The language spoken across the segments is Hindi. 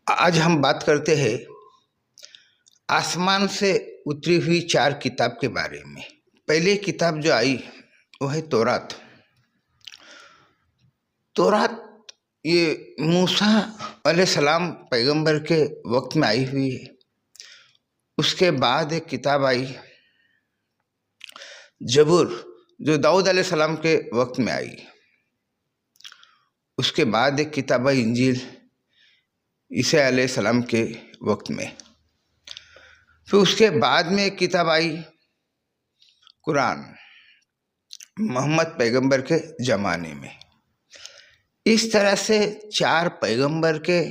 आज हम बात करते हैं आसमान से उतरी हुई 4 किताब के बारे में। पहली किताब जो आई वो है तौरात। तौरात ये मूसा अलैहिस्सलाम पैगंबर के वक्त में आई हुई है। उसके बाद एक किताब आई जबूर, जो दाऊद अलैहिस्सलाम के वक्त में आई। उसके बाद एक किताब आई इंजील, ईसा अलैहिस्सलाम के वक्त में। फिर उसके बाद में एक किताब आई कुरान, मोहम्मद पैगंबर के ज़माने में। इस तरह से 4 पैगंबर के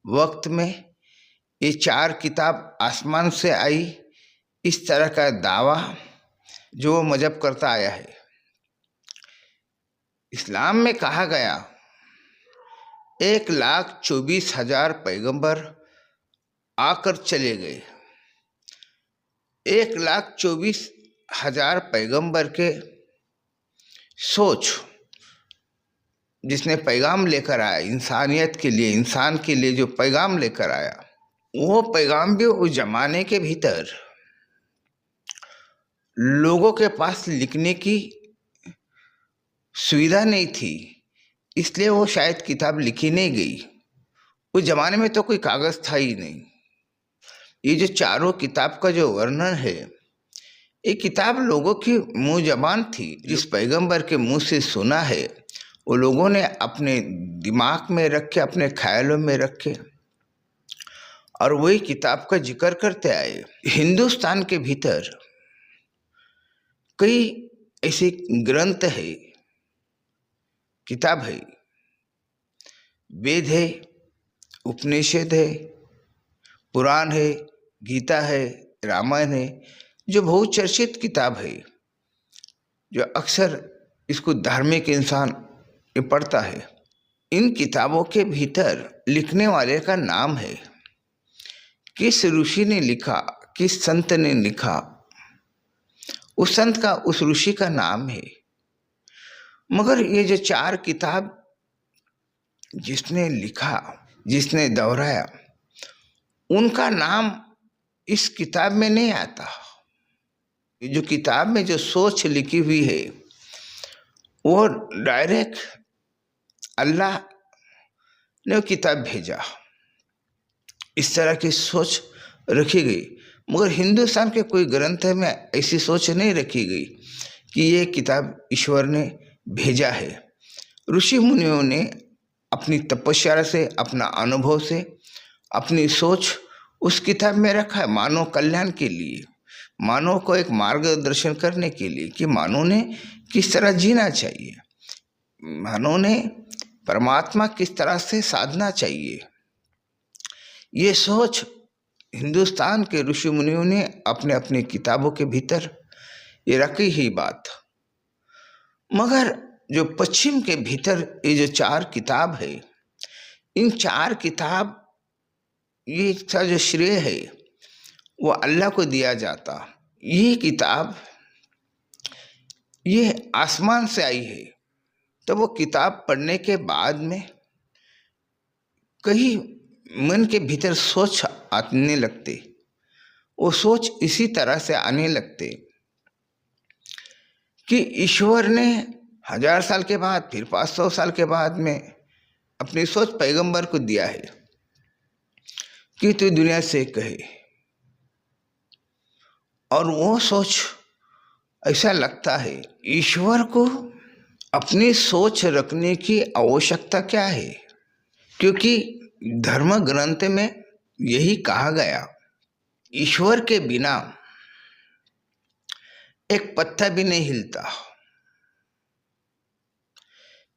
वक्त में ये 4 किताब आसमान से आई, इस तरह का दावा जो वो मजहब करता आया है। इस्लाम में कहा गया 1,24,000 पैगंबर आकर चले गए। 1,24,000 पैगंबर के सोच जिसने पैगाम लेकर आया इंसानियत के लिए, इंसान के लिए जो पैगाम लेकर आया, वो पैगाम भी उस जमाने के भीतर लोगों के पास लिखने की सुविधा नहीं थी, इसलिए वो शायद किताब लिखी नहीं गई। उस जमाने में तो कोई कागज़ था ही नहीं। ये जो चारों किताब का जो वर्णन है, ये किताब लोगों की मुँह जबान थी। जिस पैगंबर के मुंह से सुना है वो लोगों ने अपने दिमाग में रखे, अपने ख्यालों में रखे और वही किताब का जिक्र करते आए। हिंदुस्तान के भीतर कई ऐसे ग्रंथ है, किताब है, वेद है, उपनिषद है, पुराण है, गीता है, रामायण है, जो बहुचर्चित किताब है, जो अक्सर इसको धार्मिक इंसान ये पढ़ता है। इन किताबों के भीतर लिखने वाले का नाम है, किस ऋषि ने लिखा, किस संत ने लिखा, उस संत का, उस ऋषि का नाम है। मगर ये जो 4 किताब जिसने लिखा, जिसने दोहराया, उनका नाम इस किताब में नहीं आता। ये जो किताब में जो सोच लिखी हुई है वो डायरेक्ट अल्लाह ने वो किताब भेजा, इस तरह की सोच रखी गई। मगर हिंदुस्तान के कोई ग्रंथ में ऐसी सोच नहीं रखी गई कि ये किताब ईश्वर ने भेजा है। ऋषि मुनियों ने अपनी तपस्या से, अपना अनुभव से, अपनी सोच उस किताब में रखा है, मानव कल्याण के लिए, मानव को एक मार्गदर्शन करने के लिए कि मानव ने किस तरह जीना चाहिए, मानव ने परमात्मा किस तरह से साधना चाहिए। ये सोच हिंदुस्तान के ऋषि मुनियों ने अपने अपने किताबों के भीतर ये रखी ही बात। मगर जो पश्चिम के भीतर ये जो 4 किताब है, इन 4 किताब ये इसका जो श्रेय है वो अल्लाह को दिया जाता। ये किताब ये आसमान से आई है। तो वो किताब पढ़ने के बाद में कहीं मन के भीतर सोच आने लगते, वो सोच इसी तरह से आने लगते कि ईश्वर ने 1000 साल के बाद, फिर 500 साल के बाद में अपनी सोच पैगंबर को दिया है कि तू दुनिया से कहे। और वो सोच ऐसा लगता है ईश्वर को अपनी सोच रखने की आवश्यकता क्या है, क्योंकि धर्म ग्रंथ में यही कहा गया, ईश्वर के बिना एक पत्ता भी नहीं हिलता।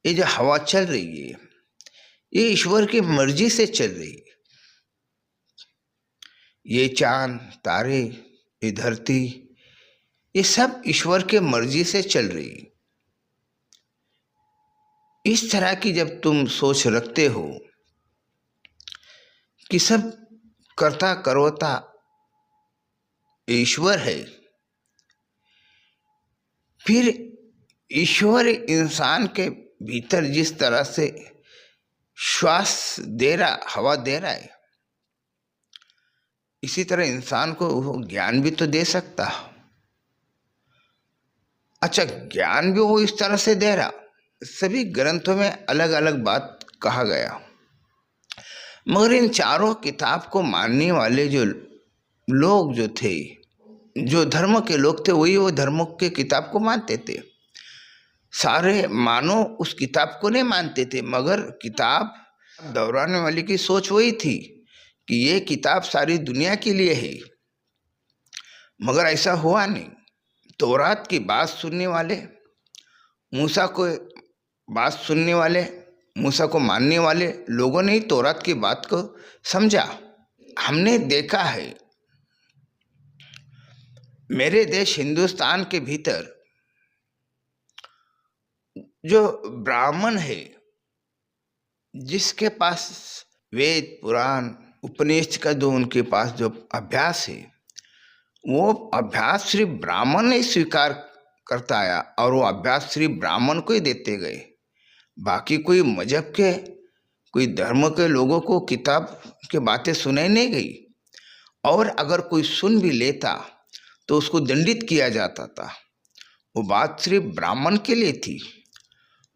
ये जो हवा चल रही है ये ईश्वर की मर्जी से चल रही है। ये चांद, तारे, ये धरती, ये सब ईश्वर के मर्जी से चल रही है। इस तरह की जब तुम सोच रखते हो कि सब कर्ता करोता ईश्वर है, फिर ईश्वर इंसान के भीतर जिस तरह से श्वास दे रहा, हवा दे रहा है, इसी तरह इंसान को वो ज्ञान भी तो दे सकता। अच्छा, ज्ञान भी वो इस तरह से दे रहा। सभी ग्रंथों में अलग अलग बात कहा गया, मगर इन चारों किताब को मानने वाले जो लोग जो थे, जो धर्म के लोग थे, वही वो धर्म के किताब को मानते थे। सारे मानो उस किताब को नहीं मानते थे, मगर किताब दोहराने वाले की सोच वही थी कि ये किताब सारी दुनिया के लिए है। मगर ऐसा हुआ नहीं। तौरात की बात सुनने वाले, मूसा को बात सुनने वाले, मूसा को मानने वाले लोगों ने ही तौरात की बात को समझा। हमने देखा है, मेरे देश हिंदुस्तान के भीतर जो ब्राह्मण है, जिसके पास वेद पुराण उपनिषद का जो उनके पास जो अभ्यास है, वो अभ्यास सिर्फ ब्राह्मण ने स्वीकार करता आया और वो अभ्यास सिर्फ ब्राह्मण को ही देते गए। बाकी कोई मजहब के, कोई धर्म के लोगों को किताब की बातें सुनाई नहीं गई। और अगर कोई सुन भी लेता तो उसको दंडित किया जाता था। वो बात सिर्फ ब्राह्मण के लिए थी।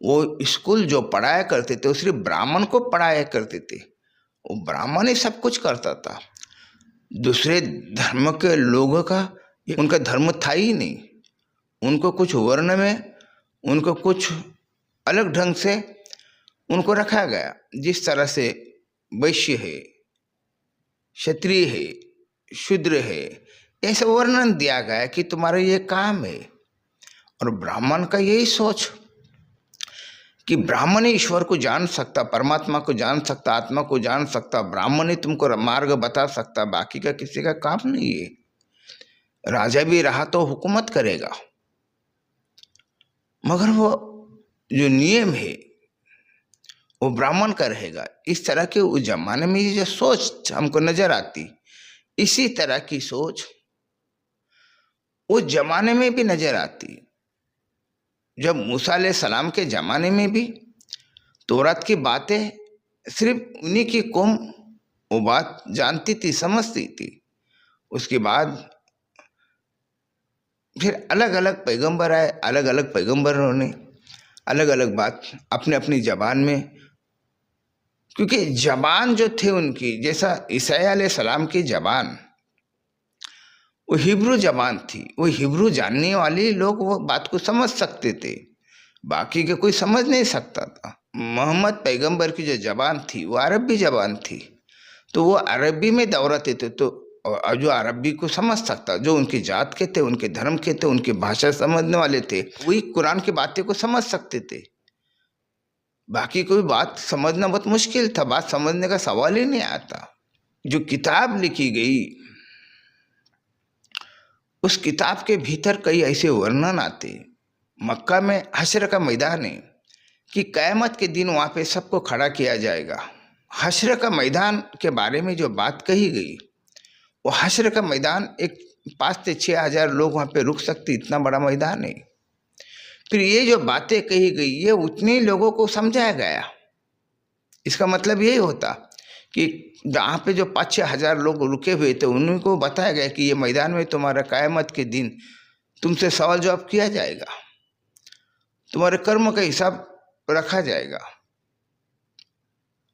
वो स्कूल जो पढ़ाया करते थे वो सिर्फ ब्राह्मण को पढ़ाया करते थे। वो ब्राह्मण ही सब कुछ करता था। दूसरे धर्म के लोगों का उनका धर्म था ही नहीं। उनको कुछ वर्ण में, उनको कुछ अलग ढंग से उनको रखा गया। जिस तरह से वैश्य है, क्षत्रिय है, शूद्र है, ऐसा वर्णन दिया गया कि तुम्हारा ये काम है। और ब्राह्मण का यही सोच कि ब्राह्मण ही ईश्वर को जान सकता, परमात्मा को जान सकता, आत्मा को जान सकता। ब्राह्मण ही तुमको मार्ग बता सकता, बाकी का किसी का काम नहीं है। राजा भी रहा तो हुकूमत करेगा, मगर वो जो नियम है वो ब्राह्मण का रहेगा। इस तरह के उस जमाने में ये जो सोच हमको नजर आती, इसी तरह की सोच उस जमाने में भी नजर आती। जब मूसा अलैहिस्सलाम के ज़माने में भी तौरात की बातें सिर्फ उन्हीं की कौम वो बात जानती थी, समझती थी। उसके बाद फिर अलग अलग पैगंबर आए, अलग अलग पैगंबरों ने अलग अलग बात अपने अपनी ज़बान में, क्योंकि ज़बान जो थे उनकी, जैसा ईसा अलैहिस्सलाम की ज़बान वो हिब्रू ज़बान थी। वो हिब्रू जानने वाले लोग वो बात को समझ सकते थे, बाकी के कोई समझ नहीं सकता था। मोहम्मद पैगंबर की जो ज़बान थी वो अरबी ज़बान थी, तो वो अरबी में दोहराते थे। तो और जो अरबी को समझ सकता, जो उनकी जात के थे, उनके धर्म के थे, उनकी भाषा समझने वाले थे, वही कुरान की बातें को समझ सकते थे। बाकी कोई बात समझना बहुत मुश्किल था, बात समझने का सवाल ही नहीं आता। जो किताब लिखी गई, उस किताब के भीतर कई ऐसे वर्णन आते। मक्का में हश्र का मैदान है कि क़यामत के दिन वहाँ पे सबको खड़ा किया जाएगा। हश्र का मैदान के बारे में जो बात कही गई, वो हश्र का मैदान एक 5 से 6 हज़ार लोग वहाँ पे रुक सकते, इतना बड़ा मैदान है। फिर ये जो बातें कही गई, ये उतने लोगों को समझाया गया। इसका मतलब यही होता कि जहाँ पे जो 5-6 हज़ार लोग रुके हुए थे, उनको बताया गया कि ये मैदान में तुम्हारा क़यामत के दिन तुमसे सवाल जवाब किया जाएगा, तुम्हारे कर्म का हिसाब रखा जाएगा।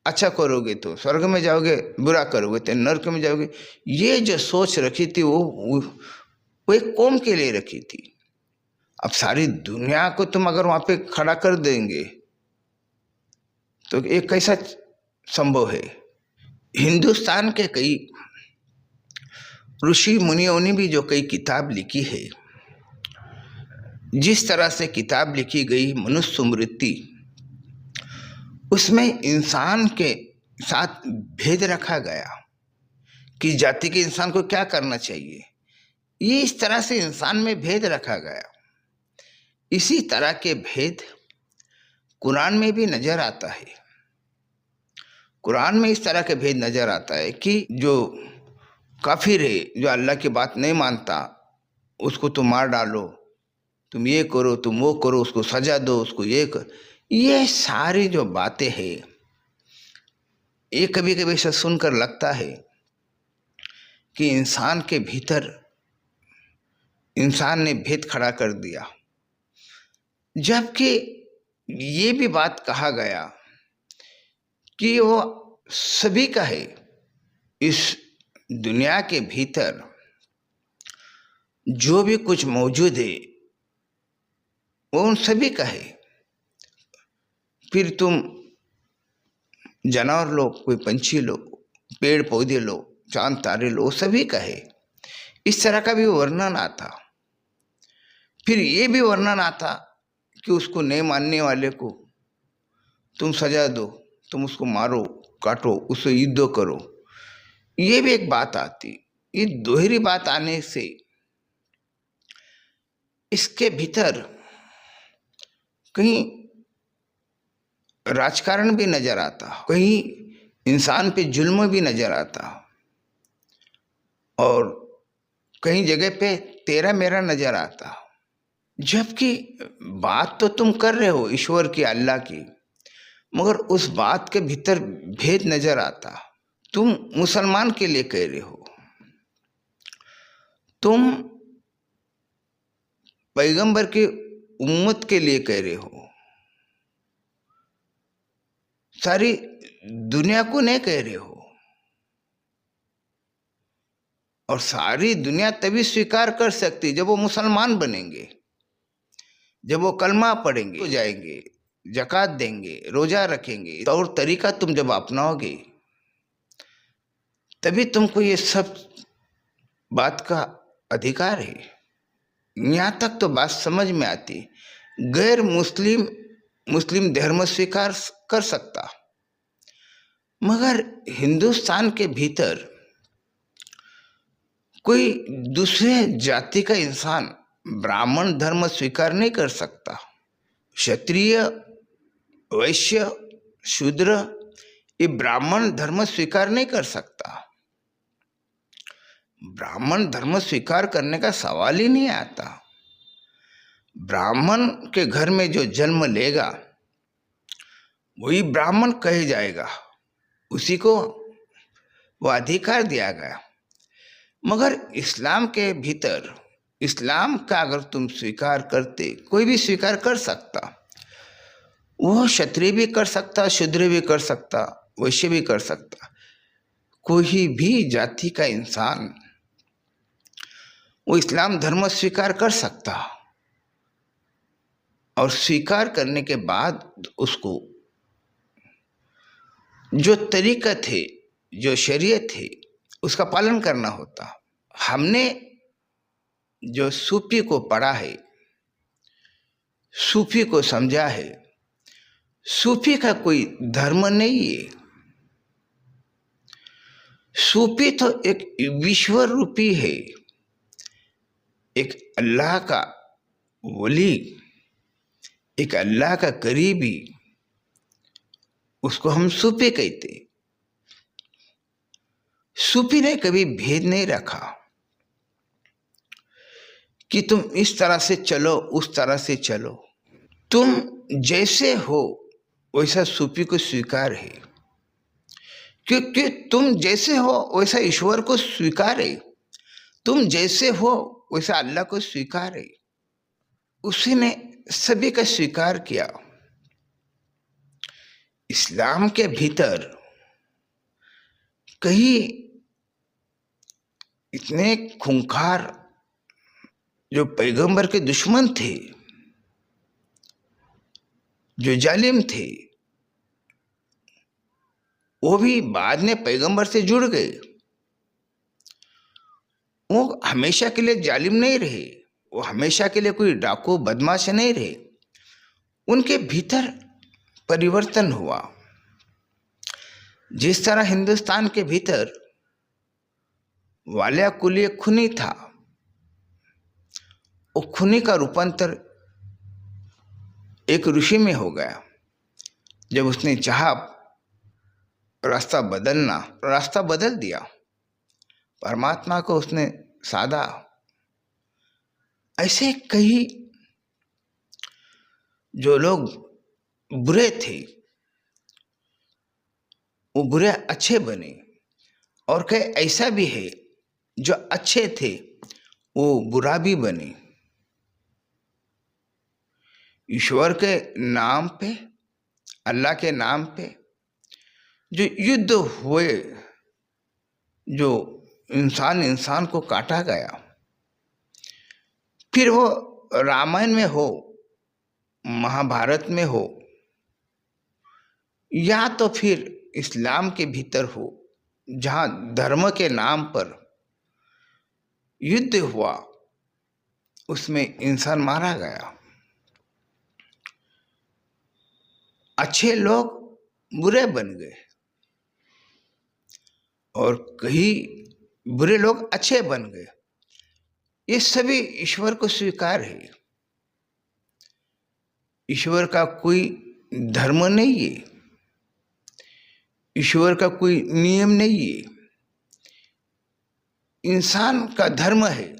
अच्छा करोगे तो स्वर्ग में जाओगे, बुरा करोगे तो नरक में जाओगे। ये जो सोच रखी थी वो एक कौम के लिए रखी थी। अब सारी दुनिया को तुम अगर वहाँ पे खड़ा कर देंगे तो ये कैसा संभव है। हिंदुस्तान के कई ऋषि मुनियों ने भी जो कई किताब लिखी है, जिस तरह से किताब लिखी गई मनुष्य स्मृति, उसमें इंसान के साथ भेद रखा गया कि जाति के इंसान को क्या करना चाहिए। ये इस तरह से इंसान में भेद रखा गया। इसी तरह के भेद कुरान में भी नजर आता है। कुरान में इस तरह के भेद नजर आता है कि जो काफिर है, जो अल्लाह की बात नहीं मानता, उसको तुम मार डालो, तुम ये करो, तुम वो करो, उसको सजा दो, उसको ये कर। ये सारी जो बातें हैं, ये कभी कभी ऐसा सुनकर लगता है कि इंसान के भीतर इंसान ने भेद खड़ा कर दिया, जबकि ये भी बात कहा गया कि वो सभी का है। इस दुनिया के भीतर जो भी कुछ मौजूद है वो उन सभी का है। फिर तुम जानवर लो, कोई पंछी लो, पेड़ पौधे लो, चांद तारे लो, सभी का है। इस तरह का भी वर्णन आता। फिर ये भी वर्णन आता कि उसको नहीं मानने वाले को तुम सजा दो, तुम उसको मारो, काटो, उससे युद्ध करो। ये भी एक बात आती। ये दोहरी बात आने से इसके भीतर कहीं राजकारण भी नजर आता, कहीं इंसान पे जुल्म भी नजर आता, और कहीं जगह पे तेरा मेरा नजर आता। जबकि बात तो तुम कर रहे हो ईश्वर की, अल्लाह की, मगर उस बात के भीतर भेद नजर आता। तुम मुसलमान के लिए कह रहे हो, तुम पैगंबर के उम्मत के लिए कह रहे हो, सारी दुनिया को नहीं कह रहे हो। और सारी दुनिया तभी स्वीकार कर सकती जब वो मुसलमान बनेंगे, जब वो कलमा पढ़ेंगे, तो जाएंगे, जकात देंगे, रोजा रखेंगे, और तरीका तुम जब अपनाओगे तभी तुमको ये सब बात का अधिकार है। यहाँ तक तो बात समझ में आती। गैर मुस्लिम मुस्लिम धर्म स्वीकार कर सकता, मगर हिंदुस्तान के भीतर कोई दूसरे जाति का इंसान ब्राह्मण धर्म स्वीकार नहीं कर सकता। क्षत्रिय, वैश्य, शूद्र ये ब्राह्मण धर्म स्वीकार नहीं कर सकता। ब्राह्मण धर्म स्वीकार करने का सवाल ही नहीं आता। ब्राह्मण के घर में जो जन्म लेगा वही ब्राह्मण कहे जाएगा, उसी को वो अधिकार दिया गया। मगर इस्लाम के भीतर, इस्लाम का अगर तुम स्वीकार करते, कोई भी स्वीकार कर सकता, वो क्षत्रिय भी कर सकता, शूद्र भी कर सकता, वैश्य भी कर सकता, कोई भी जाति का इंसान वो इस्लाम धर्म स्वीकार कर सकता। और स्वीकार करने के बाद उसको जो तरीका थे, जो शरीयत थे, उसका पालन करना होता। हमने जो सूफी को पढ़ा है, सूफी को समझा है, सूफी का कोई धर्म नहीं है। सूफी तो एक ईश्वर रूपी है, एक अल्लाह का वली, एक अल्लाह का करीबी, उसको हम सूफी कहते। सूफी ने कभी भेद नहीं रखा कि तुम इस तरह से चलो, उस तरह से चलो। तुम जैसे हो वैसा सूफी को स्वीकार है, क्योंकि तुम जैसे हो वैसा ईश्वर को स्वीकार है, तुम जैसे हो वैसा अल्लाह को स्वीकार है। उसी ने सभी का स्वीकार किया। इस्लाम के भीतर कहीं इतने खूंखार जो पैगंबर के दुश्मन थे, जो जालिम थे, वो भी बाद में पैगंबर से जुड़ गए। वो हमेशा के लिए जालिम नहीं रहे, वो हमेशा के लिए कोई डाकू बदमाश नहीं रहे। उनके भीतर परिवर्तन हुआ। जिस तरह हिंदुस्तान के भीतर वालिया कुली खूनी था, वो खूनी का रूपांतर एक ऋषि में हो गया। जब उसने चाहा रास्ता बदलना, रास्ता बदल दिया, परमात्मा को उसने साधा। ऐसे कई जो लोग बुरे थे वो बुरे अच्छे बने। और कई ऐसा भी है जो अच्छे थे वो बुरा भी बने। ईश्वर के नाम पे, अल्लाह के नाम पे जो युद्ध हुए, जो इंसान इंसान को काटा गया, फिर वो रामायण में हो, महाभारत में हो, या तो फिर इस्लाम के भीतर हो, जहाँ धर्म के नाम पर युद्ध हुआ, उसमें इंसान मारा गया। अच्छे लोग बुरे बन गए और कई बुरे लोग अच्छे बन गए। ये सभी ईश्वर को स्वीकार है। ईश्वर का कोई धर्म नहीं है, ईश्वर का कोई नियम नहीं है। इंसान का धर्म है,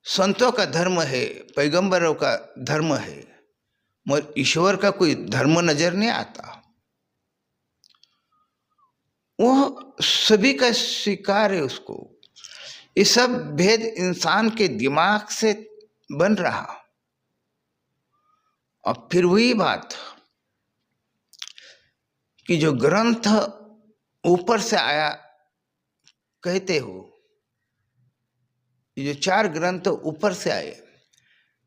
संतों का धर्म है, पैगंबरों का धर्म है, मगर ईश्वर का कोई धर्म नजर नहीं आता। वो सभी का स्वीकार है उसको। ये सब भेद इंसान के दिमाग से बन रहा। और फिर वही बात कि जो ग्रंथ ऊपर से आया कहते हो, ये जो 4 ग्रंथ ऊपर से आए,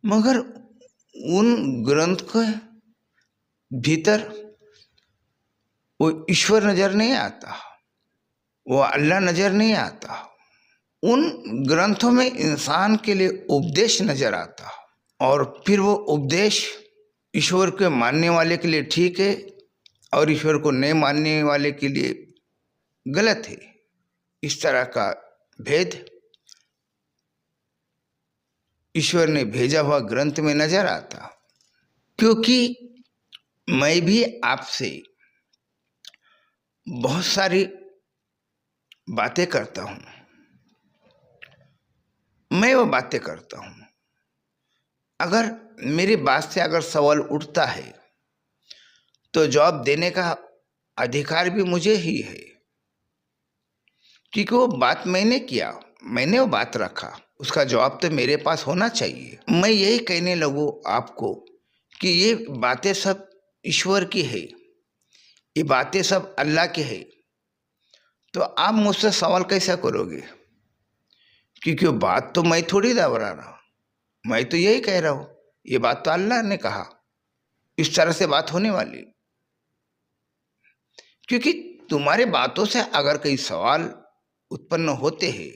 मगर उन ग्रंथ के भीतर वो ईश्वर नजर नहीं आता, वो अल्लाह नजर नहीं आता। उन ग्रंथों में इंसान के लिए उपदेश नजर आता, और फिर वो उपदेश ईश्वर के मानने वाले के लिए ठीक है और ईश्वर को नहीं मानने वाले के लिए गलत है। इस तरह का भेद ईश्वर ने भेजा हुआ ग्रंथ में नजर आता। क्योंकि मैं भी आपसे बहुत सारी बातें करता हूं, मैं वो बातें करता हूं, अगर मेरी बात से अगर सवाल उठता है तो जवाब देने का अधिकार भी मुझे ही है, क्योंकि वो बात मैंने किया, मैंने वो बात रखा, उसका जवाब तो मेरे पास होना चाहिए। मैं यही कहने लगूं आपको कि ये बातें सब ईश्वर की है, ये बातें सब अल्लाह की है, तो आप मुझसे सवाल कैसा करोगे? क्योंकि वो बात तो मैं थोड़ी दोहरा रहा हूँ, मैं तो यही कह रहा हूँ, ये बात तो अल्लाह ने कहा, इस तरह से बात होने वाली। क्योंकि तुम्हारे बातों से अगर कई सवाल उत्पन्न होते हैं,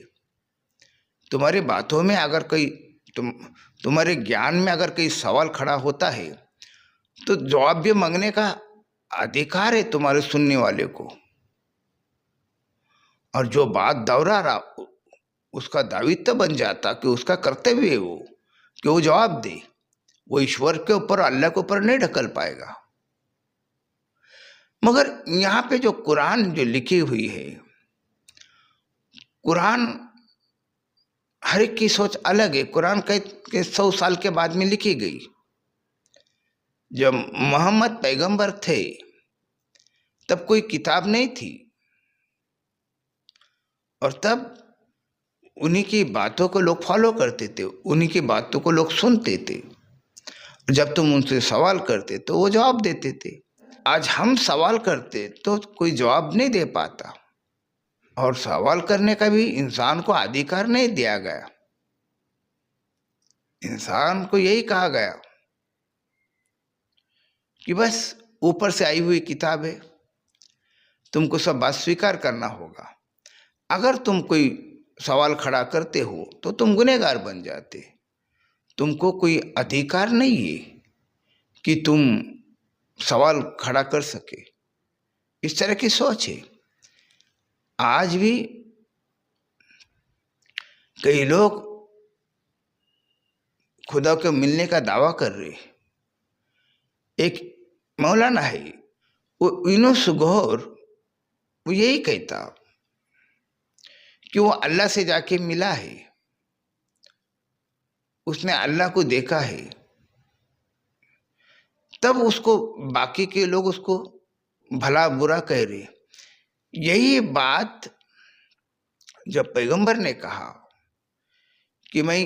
तुम्हारी बातों में अगर कोई तुम्हारे ज्ञान में अगर कोई सवाल खड़ा होता है, तो जवाब भी मांगने का अधिकार है तुम्हारे सुनने वाले को। और जो बात दोहरा रहा उसका दायित्व बन जाता कि उसका कर्तव्य है वो कि वो जवाब दे। वो ईश्वर के ऊपर, अल्लाह के ऊपर नहीं ढकल पाएगा। मगर यहाँ पे जो कुरान जो लिखी हुई है, कुरान हर एक की सोच अलग है। कुरान के 100 साल के बाद में लिखी गई। जब मोहम्मद पैगंबर थे तब कोई किताब नहीं थी, और तब उन्हीं की बातों को लोग फॉलो करते थे, उन्हीं की बातों को लोग सुनते थे। जब तुम उनसे सवाल करते तो वो जवाब देते थे। आज हम सवाल करते तो कोई जवाब नहीं दे पाता, और सवाल करने का भी इंसान को अधिकार नहीं दिया गया। इंसान को यही कहा गया कि बस ऊपर से आई हुई किताब है, तुमको सब बात स्वीकार करना होगा। अगर तुम कोई सवाल खड़ा करते हो तो तुम गुनहगार बन जाते। तुमको कोई अधिकार नहीं है कि तुम सवाल खड़ा कर सके। इस तरह की सोच है। आज भी कई लोग खुदा को मिलने का दावा कर रहे। एक मौलाना है, वो यूनुस गौर, वो यही कहता कि वो अल्लाह से जाके मिला है, उसने अल्लाह को देखा है। तब उसको बाकी के लोग उसको भला बुरा कह रहे। यही बात जब पैगंबर ने कहा कि मैं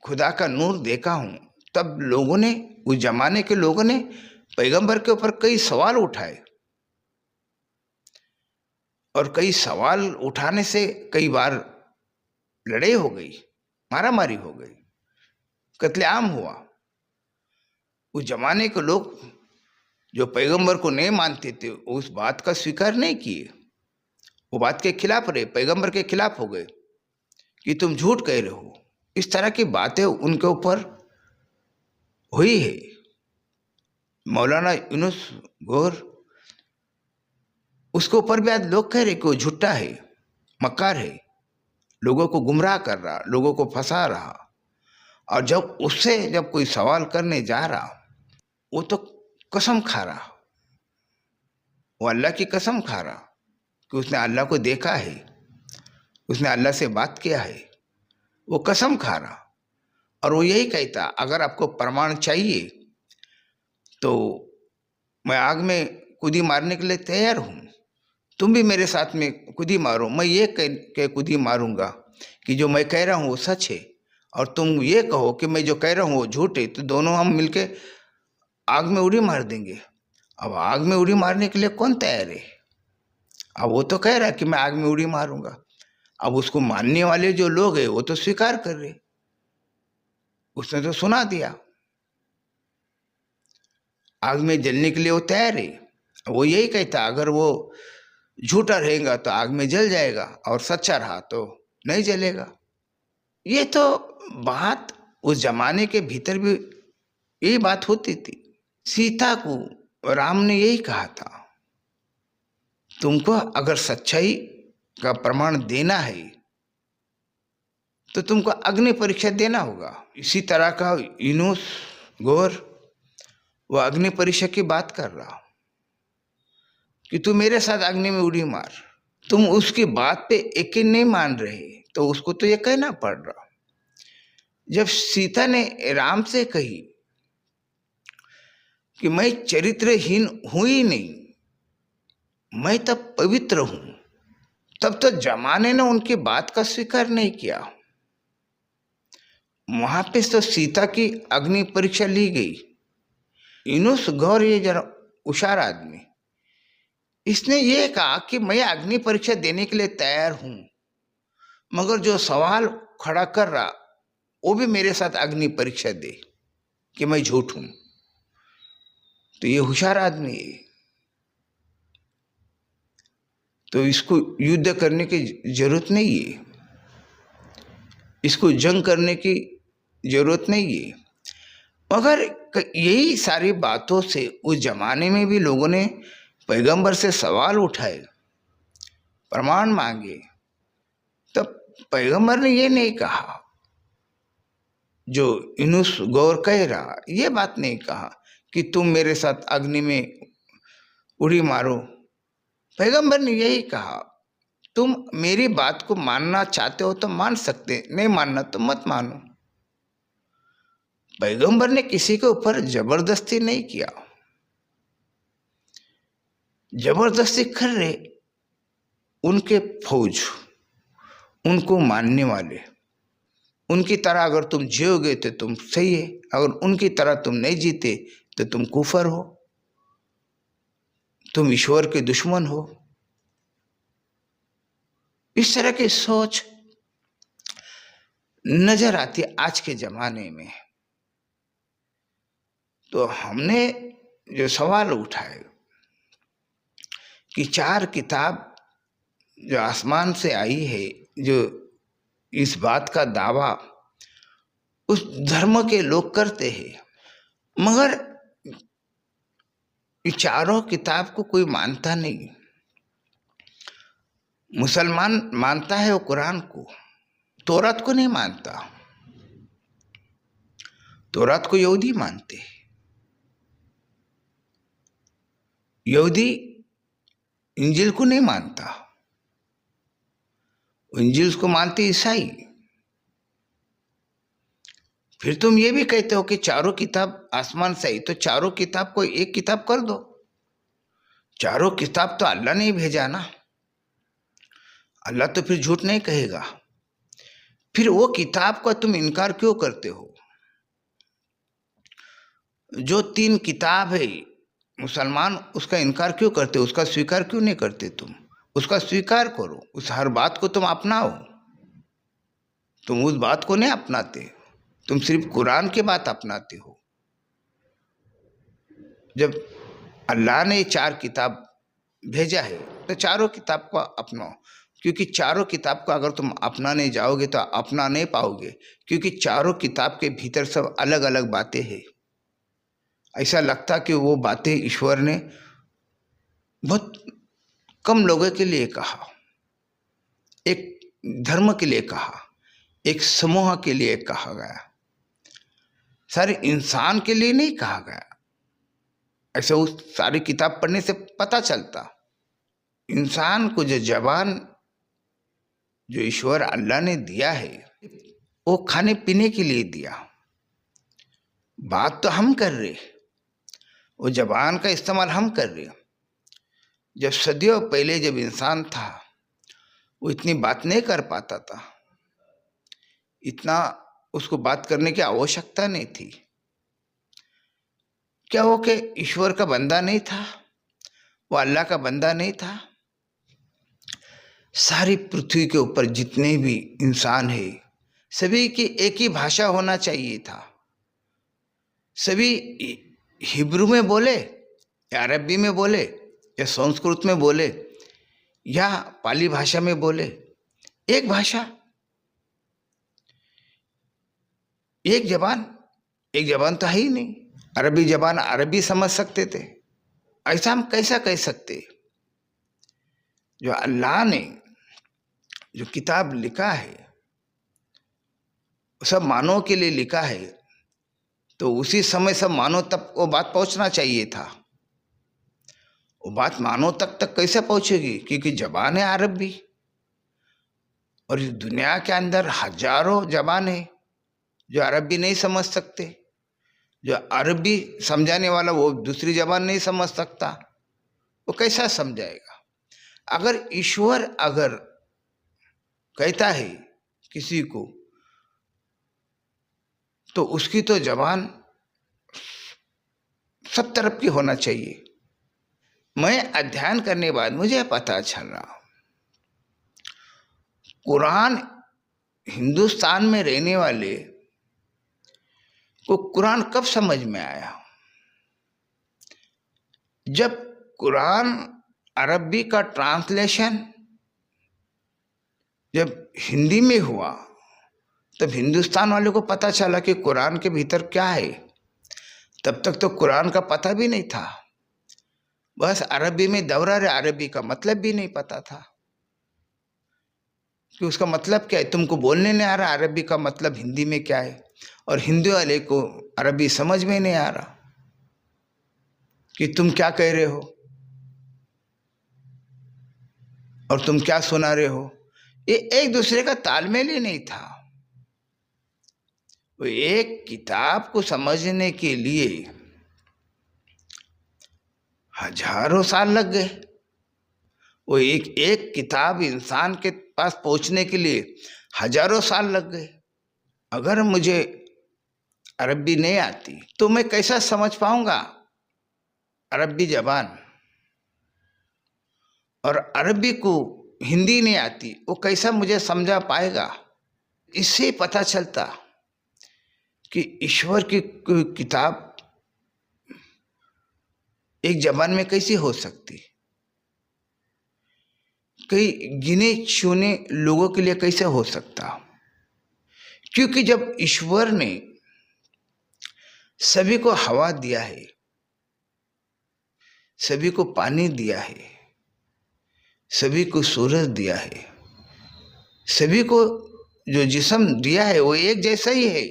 खुदा का नूर देखा हूं, तब लोगों ने, उस जमाने के लोगों ने पैगंबर के ऊपर कई सवाल उठाए, और कई सवाल उठाने से कई बार लड़ाई हो गई, मारामारी हो गई, कत्लेआम हुआ। उस जमाने के लोग जो पैगंबर को नहीं मानते थे उस बात का स्वीकार नहीं किए, वो बात के खिलाफ रहे, पैगंबर के खिलाफ हो गए कि तुम झूठ कह रहे हो। इस तरह की बातें उनके ऊपर हुई है। मौलाना यूनुस गौर, उसके ऊपर भी आज लोग कह रहे कि वो झूठा है, मक्कार है, लोगों को गुमराह कर रहा, लोगों को फंसा रहा। और जब उससे जब कोई सवाल करने जा रहा, वो तो कसम खा रहा, वो अल्लाह की कसम खा रहा कि उसने अल्लाह को देखा है, उसने अल्लाह से बात किया है, वो कसम खा रहा। और वो यही कहता, अगर आपको प्रमाण चाहिए तो मैं आग में कूदी मारने के लिए तैयार हूँ, तुम भी मेरे साथ में कूदी मारो। मैं ये कह कूदी मारूंगा कि जो मैं कह रहा हूँ वो सच है, और तुम ये कहो कि मैं जो कह रहा हूँ वो झूठ है, तो दोनों हम मिलके आग में उड़ी मार देंगे। अब आग में उड़ी मारने के लिए कौन तैयार है? अब वो तो कह रहा है कि मैं आग में उड़ी मारूंगा। अब उसको मानने वाले जो लोग हैं वो तो स्वीकार कर रहे, उसने तो सुना दिया, आग में जलने के लिए वो तैयार है। वो यही कहता, अगर वो झूठा रहेगा तो आग में जल जाएगा, और सच्चा रहा तो नहीं जलेगा। ये तो बात उस जमाने के भीतर भी यही बात होती थी। सीता को राम ने यही कहा था, तुमको अगर सच्चाई का प्रमाण देना है तो तुमको अग्नि परीक्षा देना होगा। इसी तरह का यूनुस गौर, वो अग्नि परीक्षा की बात कर रहा कि तू मेरे साथ अग्नि में उड़ी मार। तुम उसकी बात पे यकीन नहीं मान रहे, तो उसको तो ये कहना पड़ रहा। जब सीता ने राम से कही कि मैं चरित्रहीन हूं ही नहीं, मैं तब पवित्र हूं, तब तो जमाने ने उनकी बात का स्वीकार नहीं किया। वहां पे तो सीता की अग्नि परीक्षा ली गई। यूनुस गौर, ये जरा होशियार आदमी, इसने ये कहा कि मैं अग्नि परीक्षा देने के लिए तैयार हूं, मगर जो सवाल खड़ा कर रहा वो भी मेरे साथ अग्नि परीक्षा दे कि मैं झूठ हूं। तो ये होशियार आदमी है, तो इसको युद्ध करने की जरूरत नहीं है, इसको जंग करने की जरूरत नहीं है। मगर यही सारी बातों से उस जमाने में भी लोगों ने पैगंबर से सवाल उठाए, प्रमाण मांगे। तब पैगंबर ने ये नहीं कहा जो यूनुस गौर कह रहा, ये बात नहीं कहा कि तुम मेरे साथ अग्नि में उड़ी मारो। पैगंबर ने यही कहा, तुम मेरी बात को मानना चाहते हो तो मान सकते, नहीं मानना तो मत मानो। पैगंबर ने किसी के ऊपर जबरदस्ती नहीं किया। जबरदस्ती कर रहे उनके फौज, उनको मानने वाले। उनकी तरह अगर तुम जियोगे तो तुम सही है, अगर उनकी तरह तुम नहीं जीते तो तुम कुफर हो, तुम ईश्वर के दुश्मन हो। इस तरह की सोच नजर आती है आज के जमाने में। तो हमने जो सवाल उठाए कि 4 किताब जो आसमान से आई है, जो इस बात का दावा उस धर्म के लोग करते हैं, मगर ये चारों किताब को कोई मानता नहीं। मुसलमान मानता है वो कुरान को, तौरात को नहीं मानता। तौरात को यहूदी मानते हैं, यहूदी इंजील को नहीं मानता, इंजील को मानते ईसाई। फिर तुम ये भी कहते हो कि चारों किताब आसमान से आई, तो चारों किताब को एक किताब कर दो। चारों किताब तो अल्लाह ने ही भेजा ना, अल्लाह तो फिर झूठ नहीं कहेगा। फिर वो किताब का तुम इनकार क्यों करते हो? जो 3 किताब है, मुसलमान उसका इनकार क्यों करते हो? उसका स्वीकार क्यों नहीं करते तुम? उसका स्वीकार करो, उस हर बात को तुम अपनाओ। तुम उस बात को नहीं अपनाते, तुम सिर्फ कुरान की बात अपनाते हो। जब अल्लाह ने 4 किताब भेजा है तो चारों किताब को अपनाओ, क्योंकि चारों किताब को अगर तुम अपनाने जाओगे तो अपना नहीं पाओगे, क्योंकि चारों किताब के भीतर सब अलग अलग बातें हैं। ऐसा लगता कि वो बातें ईश्वर ने बहुत कम लोगों के लिए कहा, एक धर्म के लिए कहा, एक समूह के लिए कहा गया, सारे इंसान के लिए नहीं कहा गया। ऐसे उस सारी किताब पढ़ने से पता चलता इंसान को जो जबान जो ईश्वर अल्लाह ने दिया है वो खाने पीने के लिए दिया। बात तो हम कर रहे, वो जबान का इस्तेमाल हम कर रहे। जब सदियों पहले जब इंसान था वो इतनी बात नहीं कर पाता था, इतना उसको बात करने की आवश्यकता नहीं थी। क्या वो कि ईश्वर का बंदा नहीं था, वो अल्लाह का बंदा नहीं था? सारी पृथ्वी के ऊपर जितने भी इंसान है सभी की एक ही भाषा होना चाहिए था। सभी हिब्रू में बोले या अरबी में बोले या संस्कृत में बोले या पाली भाषा में बोले, एक भाषा, एक जबान। एक जबान तो है ही नहीं। अरबी जबान अरबी समझ सकते थे, ऐसा हम कैसा कह सकते? जो अल्लाह ने जो किताब लिखा है सब मानव के लिए लिखा है, तो उसी समय सब मानव तक वो बात पहुंचना चाहिए था। वो बात मानव तक कैसे पहुंचेगी? क्योंकि जबान है अरबी, और इस दुनिया के अंदर हजारों जबान है जो अरबी नहीं समझ सकते। जो अरबी समझाने वाला वो दूसरी जबान नहीं समझ सकता, वो कैसा समझाएगा? अगर ईश्वर अगर कहता है किसी को तो उसकी तो जबान सब तरफ की होना चाहिए। मैं अध्ययन करने के बाद मुझे पता चला कुरान हिंदुस्तान में रहने वाले को कुरान कब समझ में आया? जब कुरान अरबी का ट्रांसलेशन जब हिंदी में हुआ तब हिंदुस्तान वालों को पता चला कि कुरान के भीतर क्या है। तब तक तो कुरान का पता भी नहीं था, बस अरबी में दौरा रहे, अरबी का मतलब भी नहीं पता था कि उसका मतलब क्या है। तुमको बोलने नहीं आ रहा अरबी का मतलब हिंदी में क्या है, और हिंदी वाले को अरबी समझ में नहीं आ रहा कि तुम क्या कह रहे हो और तुम क्या सुना रहे हो। ये एक दूसरे का तालमेल ही नहीं था। वो एक किताब को समझने के लिए हजारों साल लग गए। वो एक किताब इंसान के पास पहुंचने के लिए हजारों साल लग गए। अगर मुझे अरबी नहीं आती तो मैं कैसा समझ पाऊंगा अरबी जबान, और अरबी को हिंदी नहीं आती वो कैसा मुझे समझा पाएगा? इससे पता चलता कि ईश्वर की कोई किताब एक जबान में कैसी हो सकती, कई गिने चुने लोगों के लिए कैसे हो सकता? क्योंकि जब ईश्वर ने सभी को हवा दिया है, सभी को पानी दिया है, सभी को सूरज दिया है, सभी को जो जिस्म दिया है वो एक जैसा ही है,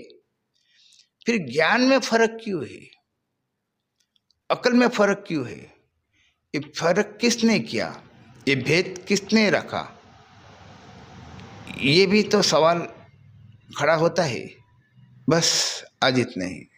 फिर ज्ञान में फर्क क्यों है? अकल में फर्क क्यों है? ये फर्क किसने किया? ये भेद किसने रखा? ये भी तो सवाल खड़ा होता है। बस आज इतना ही।